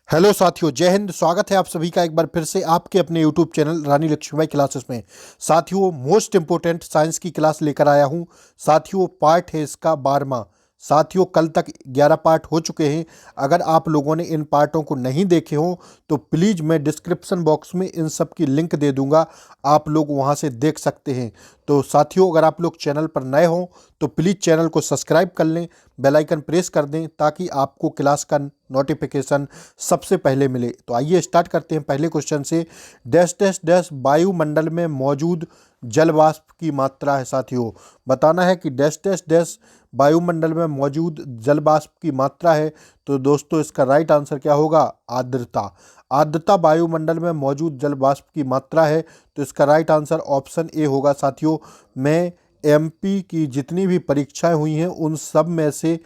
Hello साथियों, जय हिंद। स्वागत है आप सभी का एक बार फिर से आपके अपने यूट्यूब चैनल रानी लक्ष्मीबाई क्लासेस में। साथियों, मोस्ट इंपोर्टेंट साइंस की क्लास लेकर आया हूं। साथियों, पार्ट है इसका 12वां। साथियों, कल तक 11 पार्ट हो चुके हैं। अगर आप लोगों ने इन पार्टों को नहीं देखे हों तो प्लीज़ मैं डिस्क्रिप्शन बॉक्स में इन सब की लिंक दे दूंगा, आप लोग वहां से देख सकते हैं। तो साथियों, अगर आप लोग चैनल पर नए हों तो प्लीज़ चैनल को सब्सक्राइब कर लें, बेल आइकन प्रेस कर दें ताकि आपको क्लास का नोटिफिकेशन सबसे पहले मिले। तो आइए स्टार्ट करते हैं पहले क्वेश्चन से। डैश डैश डैश वायुमंडल में मौजूद जल वाष्प की मात्रा है। साथियों, बताना है कि डैश डैश डैश वायुमंडल में मौजूद जल वाष्प की मात्रा है। तो दोस्तों, इसका राइट आंसर क्या होगा? आर्द्रता। आर्द्रता वायुमंडल में मौजूद जल वाष्प की मात्रा है। तो इसका राइट आंसर ऑप्शन ए होगा। साथियों, मैं एमपी की जितनी भी परीक्षाएं हुई हैं उन सब में से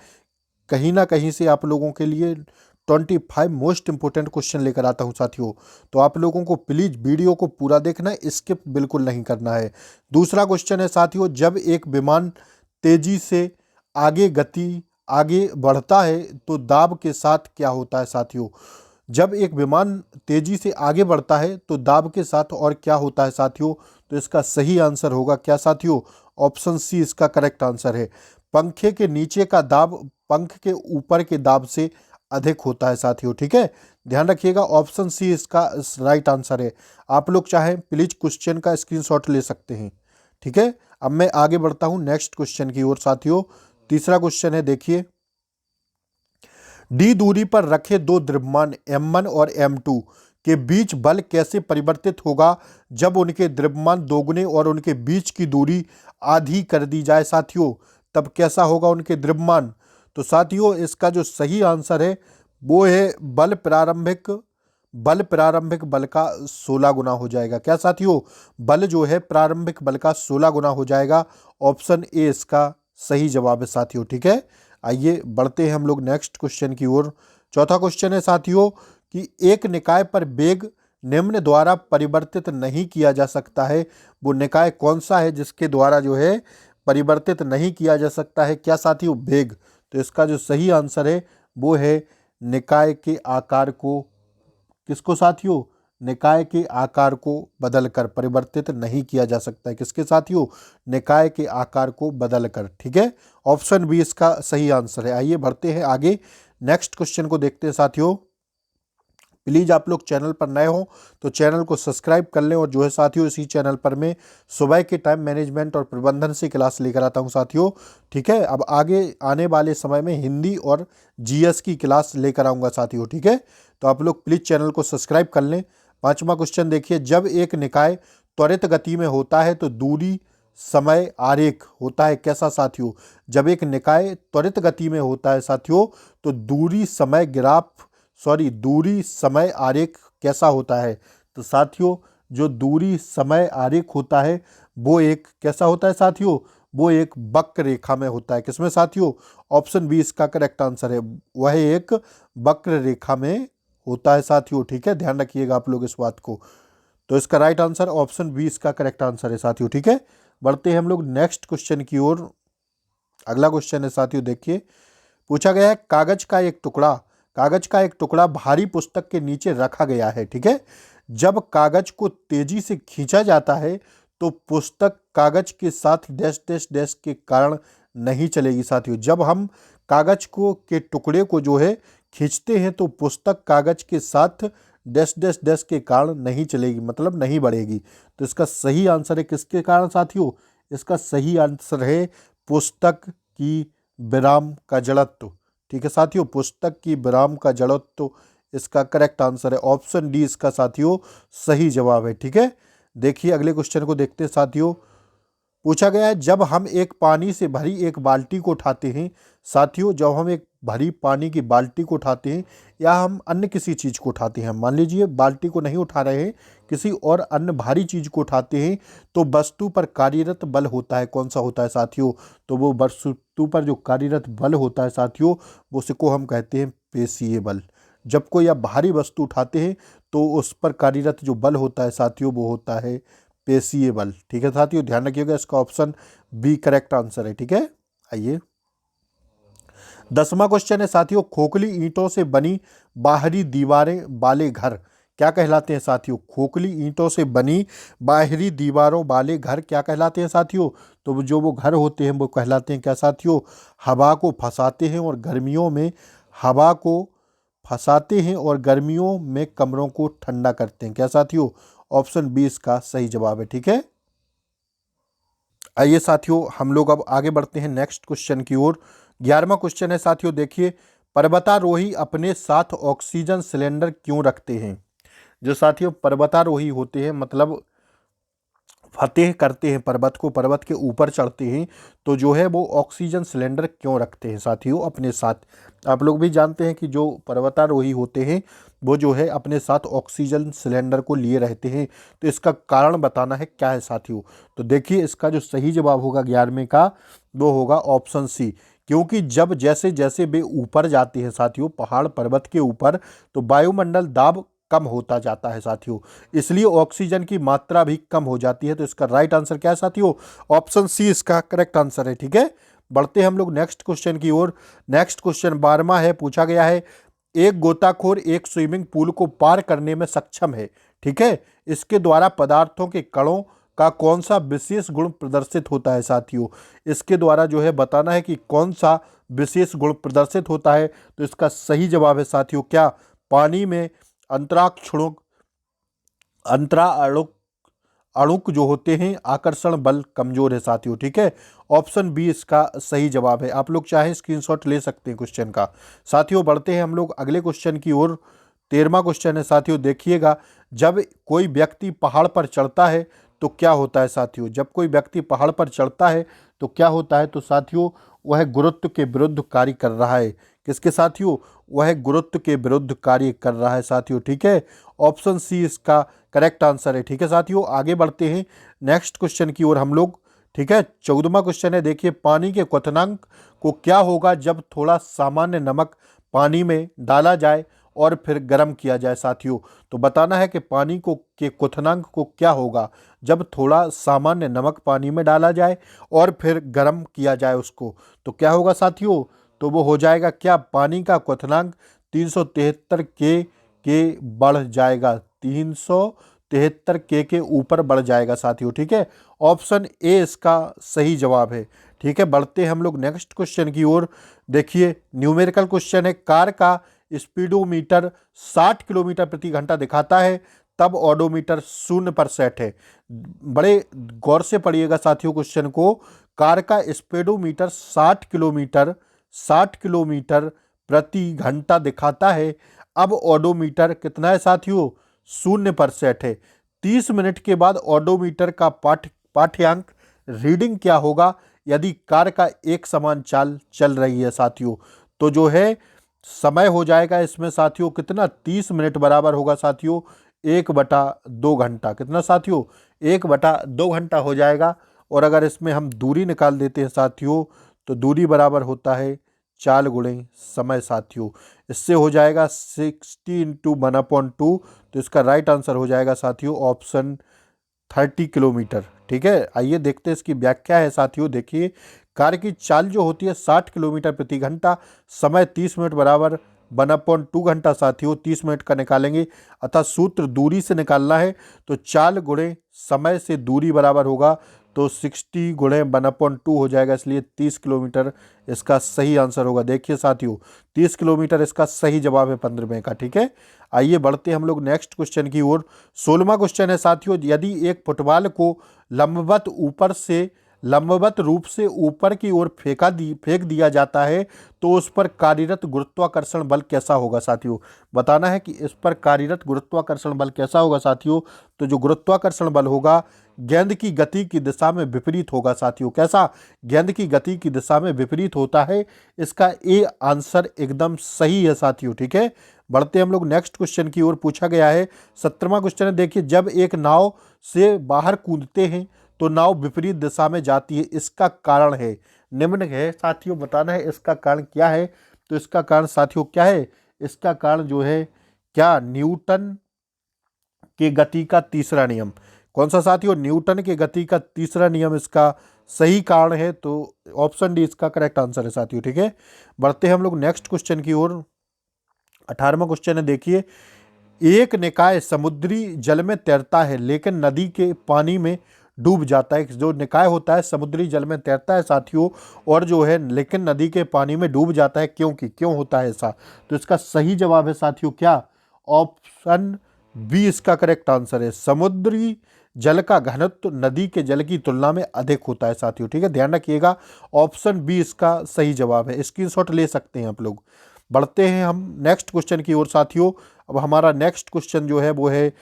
कहीं ना कहीं से आप लोगों के लिए 25 मोस्ट इंपोर्टेंट क्वेश्चन लेकर आता हूं। साथियों, तो आप लोगों को प्लीज वीडियो को पूरा देखना है, स्किप बिल्कुल नहीं करना है। दूसरा क्वेश्चन है साथियों, जब एक विमान तेजी से आगे बढ़ता है तो दाब के साथ क्या होता है? साथियों, जब एक विमान तेजी से आगे बढ़ता है तो दाब के साथ और क्या होता है? साथियों, तो इसका सही आंसर होगा क्या साथियों? ऑप्शन सी इसका करेक्ट आंसर है। पंखे के नीचे का दाब पंख के ऊपर के दाब से अधिक होता है। साथियों, ठीक है, ध्यान रखिएगा, ऑप्शन सी इसका राइट आंसर है। आप लोग चाहें प्लीज क्वेश्चन का स्क्रीनशॉट ले सकते हैं। ठीक है, अब मैं आगे बढ़ता हूं नेक्स्ट क्वेश्चन की ओर। साथियों, तीसरा क्वेश्चन है, देखिए। डी दूरी पर रखे दो द्रव्यमान m1 और m2 के बीच बल कैसे परिवर्तित होगा जब उनके द्रव्यमान दोगुने और उनके बीच की दूरी आधी कर दी जाए? साथियों, तब कैसा होगा उनके द्रव्यमान? तो साथियों, इसका जो सही आंसर है वो है बल प्रारंभिक बल का 16 गुना हो जाएगा। क्या साथियों? बल जो है प्रारंभिक बल का 16 गुना हो जाएगा। ऑप्शन ए इसका सही जवाब है साथियों। ठीक है, आइए बढ़ते हैं हम लोग नेक्स्ट क्वेश्चन की ओर। चौथा क्वेश्चन है साथियों कि एक निकाय पर वेग निम्न द्वारा परिवर्तित नहीं किया जा सकता है। वो निकाय कौन सा है जिसके द्वारा जो है परिवर्तित नहीं किया जा सकता है? क्या साथियों? वेग। तो इसका जो सही आंसर है वो है निकाय के आकार को, किसको साथियों? निकाय के आकार को बदलकर परिवर्तित नहीं किया जा सकता है। किसके साथियों? निकाय के आकार को बदलकर। ठीक है, ऑप्शन बी इसका सही आंसर है। आइए बढ़ते हैं आगे, नेक्स्ट क्वेश्चन को देखते हैं। साथियों, प्लीज़ आप लोग चैनल पर नए हो तो चैनल को सब्सक्राइब कर लें। और जो है साथियों, इसी चैनल पर मैं सुबह के टाइम मैनेजमेंट और प्रबंधन से क्लास लेकर आता हूं साथियों। ठीक है, अब आगे आने वाले समय में हिंदी और जीएस की क्लास लेकर आऊँगा साथियों। ठीक है, तो आप लोग प्लीज़ चैनल को सब्सक्राइब कर लें। पाँचवा क्वेश्चन देखिए, जब एक निकाय त्वरित गति में होता है तो दूरी समय आरेख होता है कैसा? साथियों, जब एक निकाय त्वरित गति में होता है साथियों तो दूरी समय आरेख कैसा होता है? तो साथियों, जो दूरी समय आरेख होता है वो एक कैसा होता है साथियों? वो एक वक्र रेखा में होता है। किसमें साथियों? ऑप्शन बी इसका करेक्ट आंसर है, वह एक वक्र रेखा में होता है साथियों। ठीक है, ध्यान रखिएगा आप लोग इस बात को। तो इसका राइट आंसर ऑप्शन बी इसका करेक्ट आंसर है साथियों। ठीक है, बढ़ते हैं हम लोग नेक्स्ट क्वेश्चन की ओर। अगला क्वेश्चन है साथियों, देखिए। पूछा गया है, कागज का एक टुकड़ा भारी पुस्तक के नीचे रखा गया है। ठीक है, जब कागज को तेजी से खींचा जाता है तो पुस्तक कागज के साथ डैश डैश डैश के कारण नहीं चलेगी। साथियों, जब हम कागज को के टुकड़े को जो है खींचते हैं तो पुस्तक कागज के साथ डैश डैश डैश के कारण नहीं चलेगी, मतलब नहीं बढ़ेगी। तो इसका सही आंसर है किसके कारण साथियों? इसका सही आंसर है पुस्तक की विराम का जड़त्व। ठीक है साथियों, पुस्तक की विराम का जड़त्व इसका करेक्ट आंसर है। ऑप्शन डी इसका साथियों सही जवाब है। ठीक है, देखिए अगले क्वेश्चन को देखते हैं साथियों। पूछा गया है, जब हम एक पानी से भरी एक बाल्टी को उठाते हैं। साथियों, जब हम एक भरी पानी की बाल्टी को उठाते हैं या हम अन्य किसी चीज़ को उठाते हैं, मान लीजिए बाल्टी को नहीं उठा रहे हैं, किसी और अन्य भारी चीज़ को उठाते हैं, तो वस्तु पर कार्यरत बल होता है कौन सा होता है साथियों? तो वो वस्तु पर जो कार्यरत बल होता है साथियों वो उसको हम कहते हैं पेशीय बल। जब कोई आप भारी वस्तु उठाते हैं तो उस पर कार्यरत जो बल होता है साथियों वो होता है पेशीय बल। ठीक है साथियों, ध्यान रखिएगा, इसका ऑप्शन बी करेक्ट आंसर है। ठीक है, आइए 10वां क्वेश्चन है साथियों, खोखली ईंटों से बनी बाहरी दीवारें वाले घर क्या कहलाते हैं साथियों? खोखली ईंटों से बनी बाहरी दीवारों वाले घर क्या कहलाते हैं साथियों? तो जो वो घर होते हैं वो कहलाते हैं क्या साथियों? हवा को फंसाते हैं और गर्मियों में हवा को फंसाते हैं और गर्मियों में कमरों को ठंडा करते हैं। क्या साथियों? ऑप्शन बी इसका सही जवाब है। ठीक है, आइए साथियों हम लोग अब आगे बढ़ते हैं नेक्स्ट क्वेश्चन की ओर। 11वां क्वेश्चन है साथियों, देखिए, पर्वतारोही अपने साथ ऑक्सीजन सिलेंडर क्यों रखते हैं? जो साथियों पर्वतारोही होते हैं, मतलब फतेह करते हैं पर्वत को, पर्वत के ऊपर चढ़ते हैं, तो जो है वो ऑक्सीजन सिलेंडर क्यों रखते हैं साथियों अपने साथ? आप लोग भी जानते हैं कि जो पर्वतारोही होते हैं वो जो है अपने साथ ऑक्सीजन सिलेंडर को लिए रहते हैं, तो इसका कारण बताना है क्या है साथियों। तो देखिए इसका जो सही जवाब होगा 11वें का वो होगा ऑप्शन सी। क्योंकि जब जैसे जैसे वे ऊपर जाते हैं साथियों, पहाड़ पर्वत के ऊपर, तो वायुमंडल दाब कम होता जाता है साथियों, इसलिए ऑक्सीजन की मात्रा भी कम हो जाती है। तो इसका राइट आंसर क्या है साथियों? ऑप्शन सी इसका करेक्ट आंसर है। ठीक है, बढ़ते हैं हम लोग नेक्स्ट क्वेश्चन की ओर। नेक्स्ट क्वेश्चन 12वां है, पूछा गया है, एक गोताखोर एक स्विमिंग पूल को पार करने में सक्षम है। ठीक है, इसके द्वारा पदार्थों के कणों का कौन सा विशेष गुण प्रदर्शित होता है साथियों? इसके द्वारा जो है बताना है कि कौन सा विशेष गुण प्रदर्शित होता है। तो इसका सही जवाब है साथियों क्या? पानी में अंतराक्षणों अंतरा अणुक अणुक जो होते हैं आकर्षण बल कमजोर है साथियों। ठीक है, ऑप्शन बी इसका सही जवाब है। आप लोग चाहें स्क्रीनशॉट ले सकते हैं क्वेश्चन का। साथियों बढ़ते हैं हम लोग अगले क्वेश्चन की ओर। 13वां क्वेश्चन है साथियों, देखिएगा, जब कोई व्यक्ति पहाड़ पर चढ़ता है तो क्या होता है साथियों? जब कोई व्यक्ति पहाड़ पर चढ़ता है तो क्या होता है? तो साथियों वह गुरुत्व के विरुद्ध कार्य कर रहा है। किसके साथियों? वह गुरुत्व के विरुद्ध कार्य कर रहा है साथियों। ठीक है, ऑप्शन सी इसका करेक्ट आंसर है। ठीक है साथियों, आगे बढ़ते हैं नेक्स्ट क्वेश्चन की ओर हम लोग। ठीक है, 14वां क्वेश्चन है, देखिए, पानी के क्वथनांक को क्या होगा जब थोड़ा सामान्य नमक पानी में डाला जाए और फिर गर्म किया जाए साथियों? तो बताना है कि पानी को के क्वथनांक को क्या होगा जब थोड़ा सामान्य नमक पानी में डाला जाए और फिर गर्म किया जाए उसको, तो क्या होगा साथियों? तो वो हो जाएगा क्या? पानी का क्वथनांक 373 के बढ़ जाएगा, 373 के ऊपर बढ़ जाएगा साथियों। ठीक है, ऑप्शन ए इसका सही जवाब है। ठीक है, बढ़ते हैं हम लोग नेक्स्ट क्वेश्चन की ओर। देखिए न्यूमेरिकल क्वेश्चन है, कार का स्पीडोमीटर 60 किलोमीटर प्रति घंटा दिखाता है, तब ऑडोमीटर 0 पर सेट है। बड़े गौर से पढ़िएगा साथियों क्वेश्चन को। कार का स्पीडोमीटर 60 किलोमीटर प्रति घंटा दिखाता है, अब ऑडोमीटर कितना है साथियों? 0 पर सेट है। 30 मिनट के बाद ऑडोमीटर का पाठ्यांक रीडिंग क्या होगा यदि कार का एक समान चाल चल रही है साथियों? तो जो है समय हो जाएगा इसमें साथियों कितना? 30 मिनट बराबर होगा साथियों 1/2 घंटा। कितना साथियों? 1/2 घंटा हो जाएगा। और अगर इसमें हम दूरी निकाल देते हैं साथियों, तो दूरी बराबर होता है चाल गुणे समय साथियों। इससे हो जाएगा 60 इंटू 1/2। तो इसका राइट आंसर हो जाएगा साथियों ऑप्शन 30 किलोमीटर। ठीक है, आइए देखते हैं इसकी व्याख्या है साथियों। देखिए, कार की चाल जो होती है 60 किलोमीटर प्रति घंटा, समय 30 मिनट बराबर 1/2 घंटा साथियों। 30 मिनट का निकालेंगे, अतः सूत्र दूरी से निकालना है, तो चाल गुणे समय से दूरी बराबर होगा, तो 60 गुणे 1/2 हो जाएगा, इसलिए 30 किलोमीटर इसका सही आंसर होगा। देखिए साथियों 30 किलोमीटर इसका सही जवाब है 15वें का। ठीक है, आइए बढ़ते हम लोग नेक्स्ट क्वेश्चन की ओर। 16वां क्वेश्चन है साथियों, यदि एक फुटबॉल को लंबवत रूप से ऊपर की ओर फेंक दिया जाता है तो उस पर कार्यरत गुरुत्वाकर्षण बल कैसा होगा साथियों? बताना है कि इस पर कार्यरत गुरुत्वाकर्षण बल कैसा होगा साथियों। तो जो गुरुत्वाकर्षण बल होगा गेंद की गति की दिशा में विपरीत होगा साथियों। कैसा? गेंद की गति की दिशा में विपरीत होता है। इसका ए आंसर एकदम सही है साथियों। ठीक है, बढ़ते हम लोग नेक्स्ट क्वेश्चन की ओर। पूछा गया है 17वां क्वेश्चन है, देखिए, जब एक नाव से बाहर कूदते हैं तो नाव विपरीत दिशा में जाती है, इसका कारण है निम्न है साथियों। बताना है इसका कारण क्या है। तो इसका कारण साथियों क्या है? इसका कारण जो है क्या? न्यूटन के गति का तीसरा नियम। कौन सा साथियों? न्यूटन के गति का तीसरा नियम इसका सही कारण है, तो ऑप्शन डी इसका करेक्ट आंसर है साथियों। ठीक है, बढ़ते हैं हम लोग नेक्स्ट क्वेश्चन की ओर। 18वां क्वेश्चन है, देखिए, एक निकाय समुद्री जल में तैरता है लेकिन नदी के पानी में डूब जाता है। जो निकाय होता है समुद्री जल में तैरता है साथियों, और जो है लेकिन नदी के पानी में डूब जाता है, क्यों होता है ऐसा? तो इसका सही जवाब है साथियों क्या? ऑप्शन बी इसका करेक्ट आंसर है। समुद्री जल का घनत्व नदी के जल की तुलना में अधिक होता है साथियों। ठीक है, ध्यान रखिएगा, ऑप्शन बी इसका सही जवाब है। स्क्रीनशॉट ले सकते हैं आप लोग। बढ़ते हैं हम नेक्स्ट क्वेश्चन की ओर साथियों। अब हमारा नेक्स्ट क्वेश्चन जो है वो है,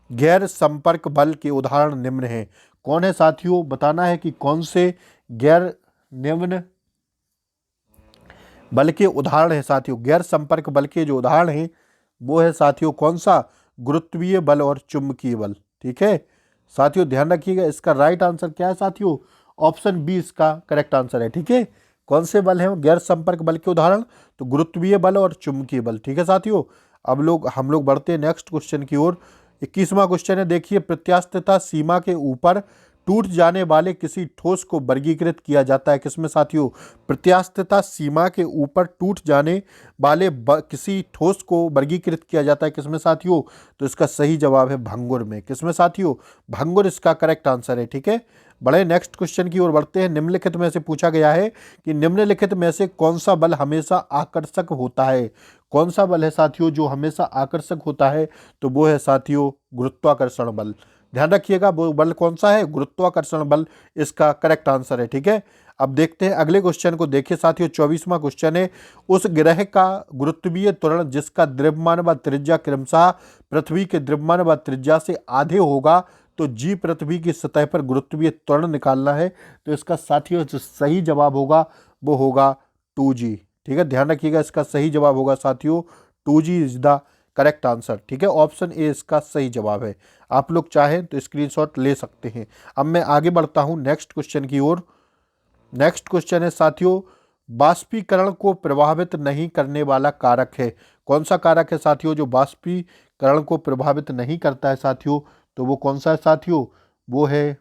गैर संपर्क बल के उदाहरण निम्न हैं। कौन है साथियों? बताना है कि कौन से गैर निम्न बल के उदाहरण है साथियों। गैर संपर्क बल के जो उदाहरण हैं वो है साथियों कौन सा? गुरुत्वीय बल और चुंबकीय बल। ठीक है साथियों, ध्यान रखिएगा, इसका राइट आंसर क्या है साथियों? ऑप्शन बी इसका करेक्ट आंसर है। ठीक है, कौन से बल हैं गैर संपर्क बल के उदाहरण? तो गुरुत्वीय बल और चुंबकीय बल। ठीक है साथियों, अब हम लोग बढ़ते हैं नेक्स्ट क्वेश्चन की ओर। 21वां क्वेश्चन है, देखिए, प्रत्यास्थता सीमा के ऊपर टूट जाने वाले किसी ठोस को वर्गीकृत किया जाता है किसमें साथियों? प्रत्यास्थता सीमा के ऊपर टूट जाने वाले किसी ठोस को वर्गीकृत किया जाता है किसमें साथियों? तो इसका सही जवाब है भंगुर में। किसमें साथियों? भंगुर इसका करेक्ट आंसर है। ठीक है, बड़े नेक्स्ट क्वेश्चन की ओर बढ़ते हैं। निम्नलिखित में से पूछा गया है कि निम्नलिखित में से कौन सा बल हमेशा आकर्षक होता है? कौन सा बल है साथियों जो हमेशा आकर्षक होता है? तो वो है साथियों गुरुत्वाकर्षण बल। ध्यान रखिएगा, वो बल कौन सा है? गुरुत्वाकर्षण बल इसका करेक्ट आंसर है। ठीक है, अब देखते हैं अगले क्वेश्चन को। देखिए साथियों, 24वां क्वेश्चन है, उस ग्रह का गुरुत्वीय त्वरण जिसका द्रव्यमान व त्रिज्या क्रमशः पृथ्वी के द्रव्यमान व त्रिज्या से आधे होगा, तो जी पृथ्वी की सतह पर गुरुत्वीय त्वरण निकालना है। तो इसका साथियों जो सही जवाब होगा वो होगा 2g। ठीक है, ध्यान रखिएगा, इसका सही जवाब होगा साथियों 2g is the correct answer. ठीक है, ऑप्शन ए इसका सही जवाब है। आप लोग चाहें तो स्क्रीनशॉट ले सकते हैं। अब मैं आगे बढ़ता हूं नेक्स्ट क्वेश्चन की ओर। नेक्स्ट क्वेश्चन है साथियों, बाष्पीकरण को प्रभावित नहीं करने वाला कारक है। कौन सा कारक है साथियों जो बाष्पीकरण को प्रभावित नहीं करता है साथियों? तो वो कौन सा है साथियों? वो है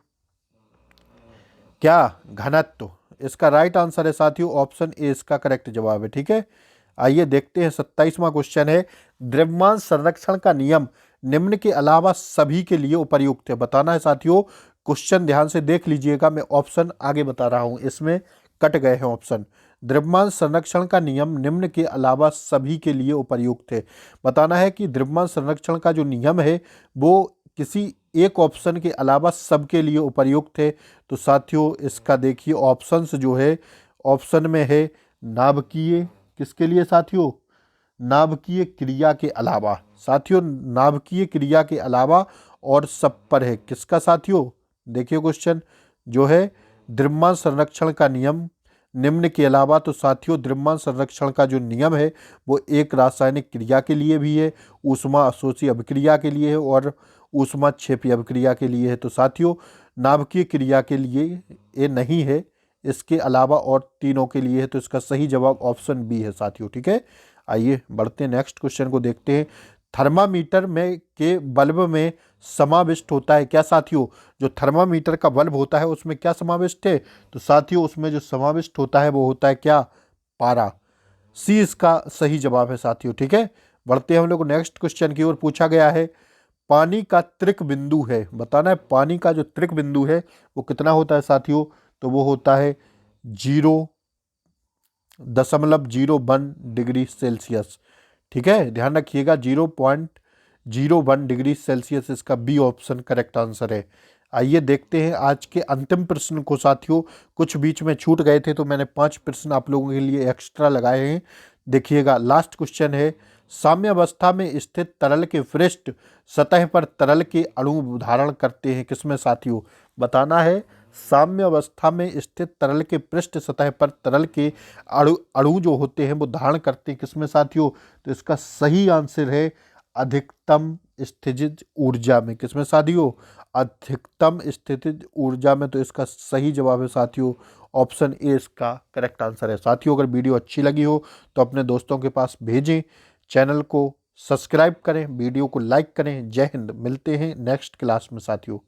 क्या? घनत्व। इसका राइट आंसर है साथियों ऑप्शन ए इसका करेक्ट जवाब है। ठीक है, आइए देखते हैं 27वां क्वेश्चन है, द्रव्यमान संरक्षण का नियम निम्न के अलावा सभी के लिए उपर्युक्त है। बताना है साथियों, क्वेश्चन ध्यान से देख लीजिएगा, मैं ऑप्शन आगे बता रहा हूं, इसमें कट गए हैं ऑप्शन। द्रव्यमान संरक्षण का नियम निम्न के अलावा सभी के लिए उपर्युक्त है। बताना है कि द्रव्यमान संरक्षण का जो नियम है वो किसी एक ऑप्शन के अलावा सबके लिए उपर्युक्त है। तो साथियों इसका देखिए ऑप्शंस जो है, ऑप्शन में है नाभिकीय, किसके लिए साथियों? नाभिकीय क्रिया के अलावा। साथियों नाभिकीय क्रिया के अलावा और सब पर है किसका साथियों? देखिए क्वेश्चन जो है, द्रव्यमान संरक्षण का नियम निम्न के अलावा। तो साथियों द्रव्यमान संरक्षण का जो नियम है वो एक रासायनिक क्रिया के लिए भी है, ऊष्मा अशोषी अभिक्रिया के लिए है और ऊष्मा क्षेपी अभिक्रिया के लिए है। तो साथियों नाभिकीय क्रिया के लिए ये नहीं है, इसके अलावा और तीनों के लिए है। तो इसका सही जवाब ऑप्शन बी है साथियों। ठीक है, आइए बढ़ते हैं नेक्स्ट क्वेश्चन को देखते हैं। थर्मामीटर में के बल्ब में समाविष्ट होता है क्या साथियों? जो थर्मामीटर का बल्ब होता है उसमें क्या समाविष्ट है? तो साथियों उसमें जो समाविष्ट होता है वो होता है क्या? पारा। सी इसका सही जवाब है साथियों। ठीक है, बढ़ते हैं हम लोग नेक्स्ट क्वेश्चन की ओर। पूछा गया है, पानी का त्रिक बिंदु है। बताना है पानी का जो त्रिक बिंदु है वो कितना होता है साथियों? तो वो होता है 0.01 डिग्री सेल्सियस। ठीक है, ध्यान रखिएगा 0.01 डिग्री सेल्सियस इसका बी ऑप्शन करेक्ट आंसर है। आइए देखते हैं आज के अंतिम प्रश्न को साथियों। कुछ बीच में छूट गए थे तो मैंने 5 प्रश्न आप लोगों के लिए एक्स्ट्रा लगाए हैं। देखिएगा लास्ट क्वेश्चन है, साम्य अवस्था में स्थित तरल के पृष्ठ सतह पर तरल के अणु धारण करते हैं किसमें साथियों? बताना है, साम्य अवस्था में स्थित तरल के पृष्ठ सतह पर तरल के अणु जो होते हैं वो धारण करते हैं किसमें साथियों? तो इसका सही आंसर है अधिकतम स्थितिज ऊर्जा में। किसमें साथियों? अधिकतम स्थितिज ऊर्जा में। तो इसका सही जवाब है साथियों ऑप्शन ए इसका करेक्ट आंसर है। साथियों अगर वीडियो अच्छी लगी हो तो अपने दोस्तों के पास भेजें, चैनल को सब्सक्राइब करें, वीडियो को लाइक करें। जय हिंद, मिलते हैं नेक्स्ट क्लास में साथियों।